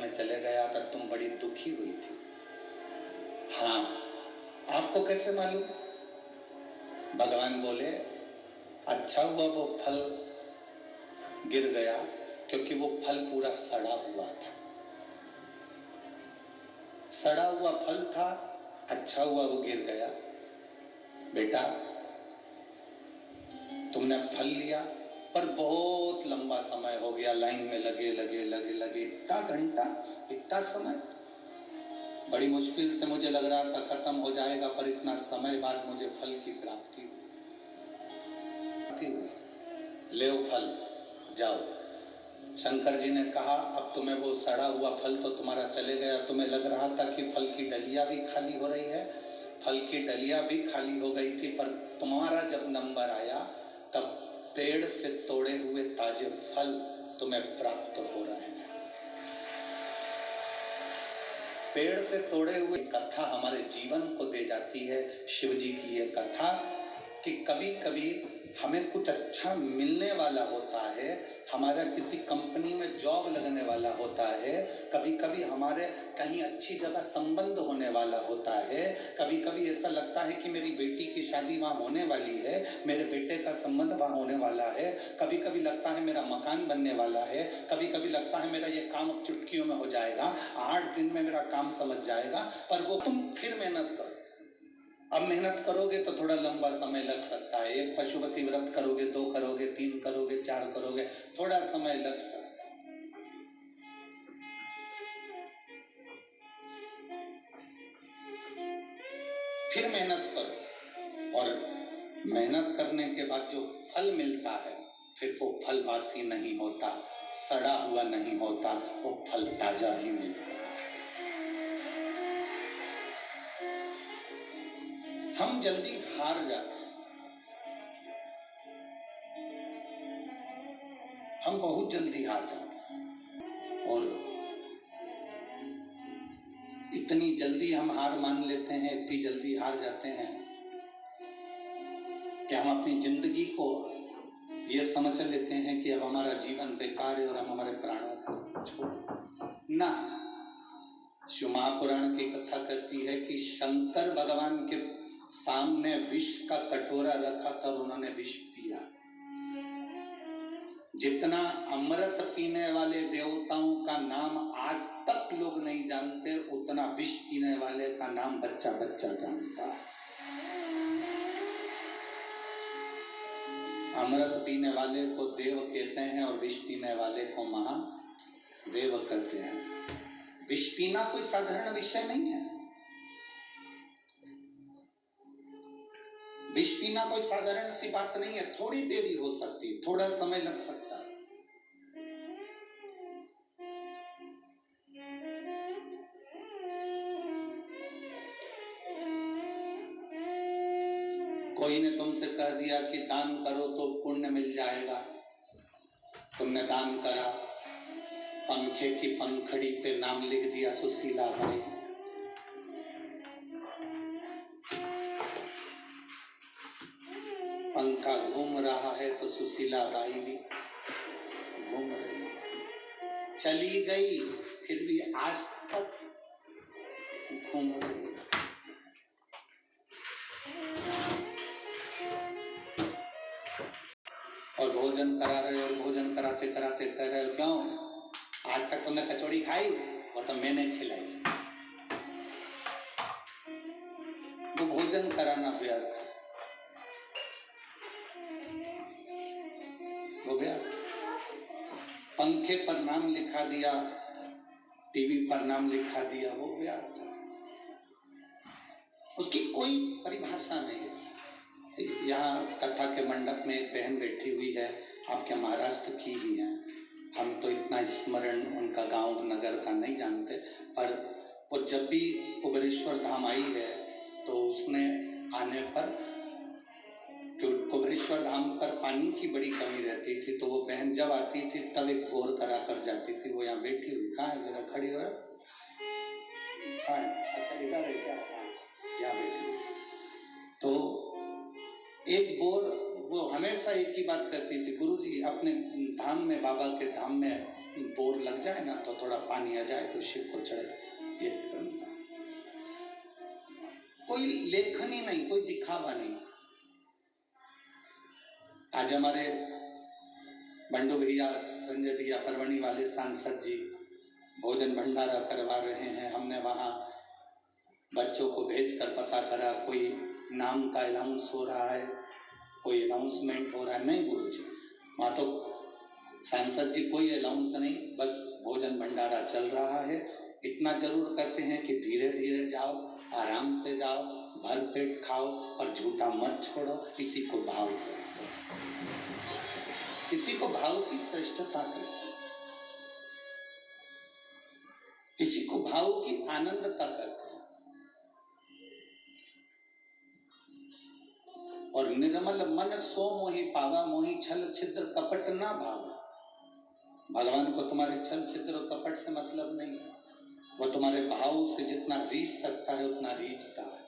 में चले गया अगर तुम बड़ी दुखी हुई थी। हाँ, आपको कैसे मालूम? भगवान बोले अच्छा हुआ वो फल गिर गया, क्योंकि वो फल पूरा सड़ा हुआ था। सड़ा हुआ फल था, अच्छा हुआ वो गिर गया। बेटा तुमने फल लिया, पर बहुत लंबा समय हो गया, लाइन में लगे लगे लगे लगे, इतना घंटा, इतना समय, बड़ी मुश्किल से मुझे लग रहा था खत्म हो जाएगा, पर इतना समय बाद मुझे फल की प्राप्ति हुई। ले फल, जाओ। शंकर जी ने कहा अब तुम्हें वो सड़ा हुआ फल तो तुम्हारा चले गया, तुम्हें लग रहा था कि फल की डलिया भी खाली हो रही है, फल की डलिया भी खाली हो गई थी, पर तुम्हारा जब नंबर आया तब पेड़ से तोड़े हुए ताजे फल तुम्हें प्राप्त हो रहे हैं। पेड़ से तोड़े हुए कथा हमारे जीवन को दे जाती है। शिव जी की ये कथा कि कभी कभी हमें कुछ अच्छा मिलने वाला होता है, हमारा किसी कंपनी में जॉब लगने वाला होता है, कभी कभी हमारे कहीं अच्छी जगह संबंध होने वाला होता है, कभी कभी ऐसा लगता है कि मेरी बेटी की शादी वहाँ होने वाली है, मेरे बेटे का संबंध वहाँ होने वाला है, कभी कभी लगता है मेरा मकान बनने वाला है, कभी कभी लगता है मेरा ये काम अब चुटकियों में हो जाएगा, 8 दिन में मेरा काम समझ जाएगा, पर वो तुम फिर मेहनत करो। अब मेहनत करोगे तो थोड़ा लंबा समय लग सकता है, एक पशुपति व्रत करोगे, 2 करोगे, 3 करोगे, 4 करोगे, थोड़ा समय लग सकता है। फिर मेहनत करो, और मेहनत करने के बाद जो फल मिलता है फिर वो फल बासी नहीं होता, सड़ा हुआ नहीं होता, वो फल ताजा ही मिलता है। हम जल्दी हार जाते हैं, हम बहुत जल्दी हार जाते हैं, और इतनी जल्दी हम हार मान लेते हैं, इतनी जल्दी हार जाते हैं कि हम अपनी जिंदगी को ये समझ लेते हैं कि अब हमारा जीवन बेकार है और हम हमारे प्राणों को छोड़ ना। शिव महापुराण की कथा कहती है कि शंकर भगवान के सामने विष का कटोरा रखा था और उन्होंने विष पिया। जितना अमृत पीने वाले देवताओं का नाम आज तक लोग नहीं जानते, उतना विष पीने वाले का नाम बच्चा बच्चा जानता है। अमृत पीने वाले को देव कहते हैं और विष पीने वाले को महादेव कहते हैं। विष पीना कोई साधारण विषय नहीं है, विष पीना कोई साधारण सी बात नहीं है। थोड़ी देरी हो सकती, थोड़ा समय लग सकता है, कोई ने तुमसे कह दिया कि दान करो तो पुण्य मिल जाएगा, तुमने दान करा, पंखे की पंखड़ी पे नाम लिख दिया सुशीला बाई, पंखा घूम रहा है तो सुशीला बाई भी घूम रही, चली गई फिर भी आसपास घूम रही। और भोजन करा रहे, और भोजन कराते कराते कह रहे हो क्यों आज तक तुमने कचौड़ी खाई, और तो मैंने खिलाई। वो भोजन कराना व्यर्थ, वो व्यर्थ। पंखे पर नाम लिखा दिया, टीवी पर नाम लिखा दिया, वो व्यर्थ, उसकी कोई परिभाषा नहीं है। यहाँ कथा के मंडप में एक बहन बैठी हुई है, आपके महाराष्ट्र की ही है, हम तो इतना स्मरण उनका गांव नगर का नहीं जानते, पर वो जब भी कुबेरेश्वर धाम आई है तो उसने आने पर, कुबेरेश्वर धाम पर पानी की बड़ी कमी रहती थी, तो वो बहन जब आती थी तब एक बोर करा कर जाती थी। वो यहाँ बैठी हुई, कहाँ है, जरा खड़ी हो, अच्छा इधर है क्या, यहाँ बैठी हुई, तो एक बोर, वो हमेशा एक ही बात कहती थी, गुरुजी अपने धाम में, बाबा के धाम में बोर लग जाए ना तो थोड़ा पानी आ जाए तो शिव को चढ़े, ये कोई लेखनी नहीं, कोई दिखावा नहीं। आज हमारे बंडू भैया, संजय भैया, परवणी वाले सांसद जी भोजन भंडारा करवा रहे हैं। हमने वहां बच्चों को भेजकर पता करा कोई नाम का अनाउंस हो रहा है, कोई अनाउंसमेंट हो रहा है। नहीं गुरु जी, वहां तो सांसद जी कोई अनाउंस नहीं, बस भोजन भंडारा चल रहा है। इतना जरूर कहते हैं कि धीरे धीरे जाओ, आराम से जाओ, भर पेट खाओ और झूठा मत छोड़ो। इसी को भाव करो, इसी को भाव की श्रेष्ठता करो, इसी को भाव की आनंदता करो। और निर्मल मन सो मोहि पावा, मोहि छल छिद्र कपट ना भावा। भगवान को तुम्हारे छल छिद्र और कपट से मतलब नहीं है, वो तुम्हारे भाव से जितना रीझ सकता है उतना रीझता है।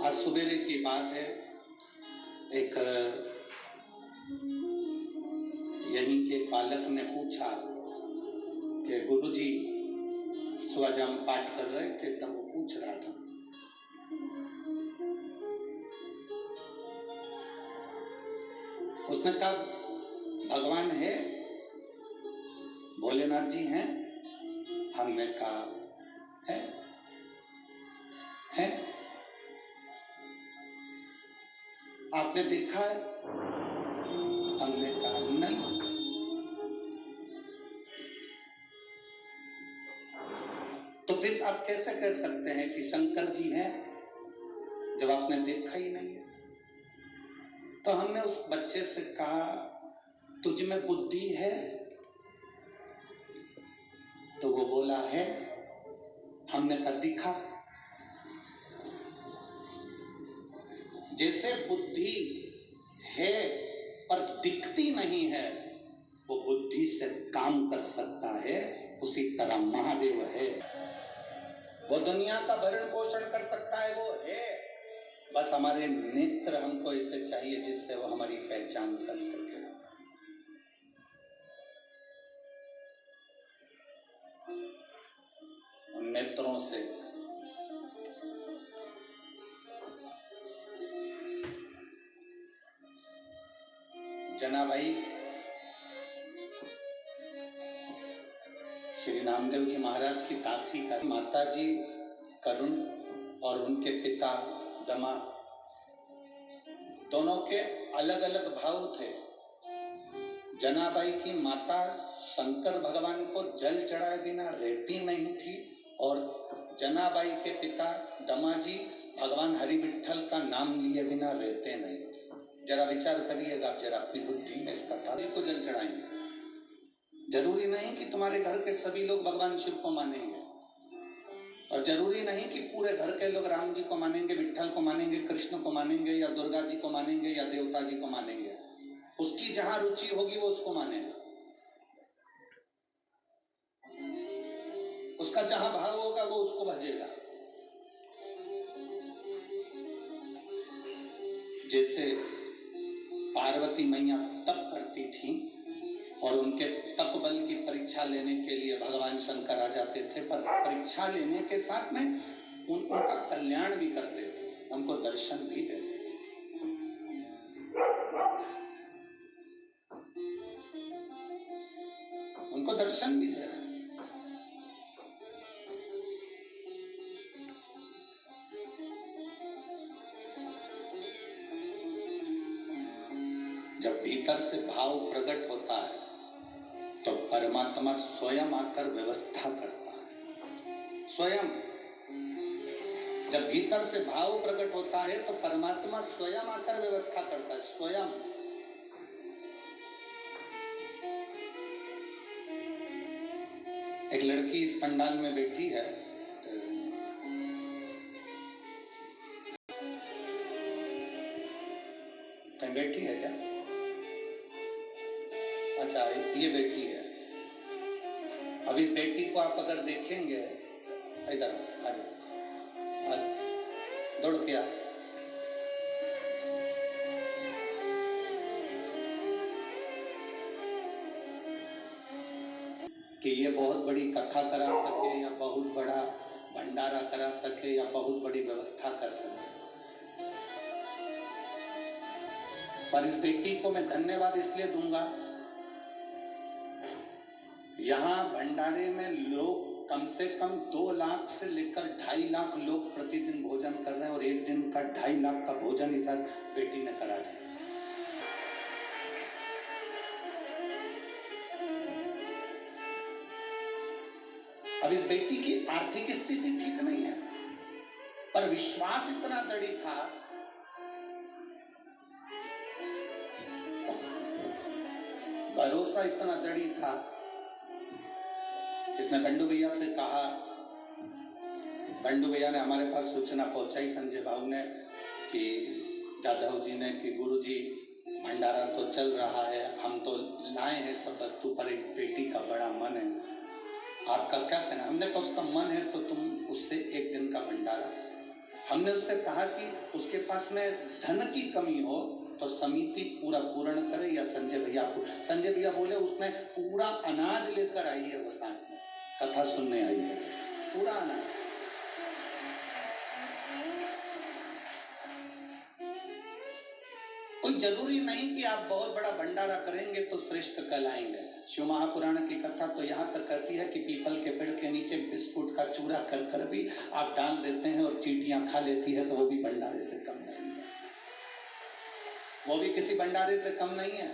आज सुबेरे की बात है, एक यहीं के बालक ने पूछा कि गुरुजी सुबह जब हम पाठ कर रहे थे तब वो पूछ रहा था, उसने कहा भगवान है, भोलेनाथ जी हैं? हमने कहा है? आपने देखा है? हमने कहा नहीं। तो फिर आप कैसे कह सकते हैं कि शंकर जी हैं जब आपने देखा ही नहीं है? तो हमने उस बच्चे से कहा तुझ में बुद्धि है? तो वो बोला है। हमने कहा दिखा। जैसे बुद्धि है पर दिखती नहीं है, वो बुद्धि से काम कर सकता है, उसी तरह महादेव है। वो दुनिया का भरण पोषण कर सकता है, वो है। बस हमारे नेत्र हमको इससे चाहिए जिससे वो हमारी पहचान कर सके। उन नेत्रों से जनाबाई श्री नामदेव जी महाराज की दासी का माता जी करुण और उनके पिता दमा, दोनों के अलग अलग भाव थे। जनाबाई की माता शंकर भगवान को जल चढ़ाए बिना रहती नहीं थी और जनाबाई के पिता दमाजी भगवान हरि विठ्ठल का नाम लिए बिना रहते नहीं थे। जरा विचार करिएगा, आप जरा अपनी बुद्धि में इसका था को जल चढ़ाएंगे। जरूरी नहीं कि तुम्हारे घर के सभी लोग भगवान शिव को मानेंगे, और जरूरी नहीं कि पूरे घर के लोग राम जी को मानेंगे, विठ्ठल को मानेंगे, कृष्ण को मानेंगे, या दुर्गा जी को मानेंगे, या देवता जी को मानेंगे। उसकी जहां रुचि होगी वो उसको मानेगा, उसका जहां भाव होगा वो उसको भजेगा। जैसे पार्वती मैया तप करती थी और उनके तप बल की परीक्षा लेने के लिए भगवान शंकर आ जाते थे, पर परीक्षा लेने के साथ में उनका कल्याण भी करते थे, उनको दर्शन भी देते थे। उनको दर्शन भी दे रहे। जब भीतर से भाव प्रकट होता है तो परमात्मा स्वयं आकर व्यवस्था करता है। स्वयं जब भीतर से भाव प्रकट होता है तो परमात्मा स्वयं आकर व्यवस्था करता है। स्वयं एक लड़की इस पंडाल में बैठी है, कहीं बैठी है क्या? अच्छा, ये बेटी है। अब इस बेटी को आप अगर देखेंगे इधर आ जाओ, दौड़ के आ। कि ये बहुत बड़ी कथा करा सके या बहुत बड़ा भंडारा करा सके या बहुत बड़ी व्यवस्था कर सके, पर इस बेटी को मैं धन्यवाद इसलिए दूंगा, यहाँ भंडारे में लोग कम से कम 2 लाख से लेकर 2.5 लाख लोग प्रतिदिन भोजन कर रहे हैं और एक दिन का 2.5 लाख का भोजन इस बेटी ने करा दिया। अब इस बेटी की आर्थिक स्थिति ठीक नहीं है, पर विश्वास इतना दृढ़ था, भरोसा इतना दृढ़ था। इसने बंडू भैया से कहा, बंडू भैया ने हमारे पास सूचना पहुंचाई संजय बाबू ने कि जादव जी ने कि गुरुजी भंडारा तो चल रहा है, हम तो लाए हैं सब वस्तु, पर इस बेटी का बड़ा मन है, आपका क्या कहना? हमने कहा उसका मन है तो तुम उससे एक दिन का भंडारा। हमने उससे कहा कि उसके पास में धन की कमी हो तो समिति पूरा पूर्ण करे या संजय भैया को। संजय भैया बोले उसने पूरा अनाज लेकर आई है, वो साथ में कथा सुनने आई है, पूरा अनाज। कोई जरूरी नहीं कि आप बहुत बड़ा भंडारा करेंगे तो श्रेष्ठ कहलाएंगे। शिव महापुराण की कथा तो यहाँ तक कहती है कि पीपल के पेड़ के नीचे बिस्कुट का चूरा कर कर भी आप डाल देते हैं और चींटियां खा लेती है तो वो भी भंडारे से कम नहीं है, वो भी किसी भंडारे से कम नहीं है।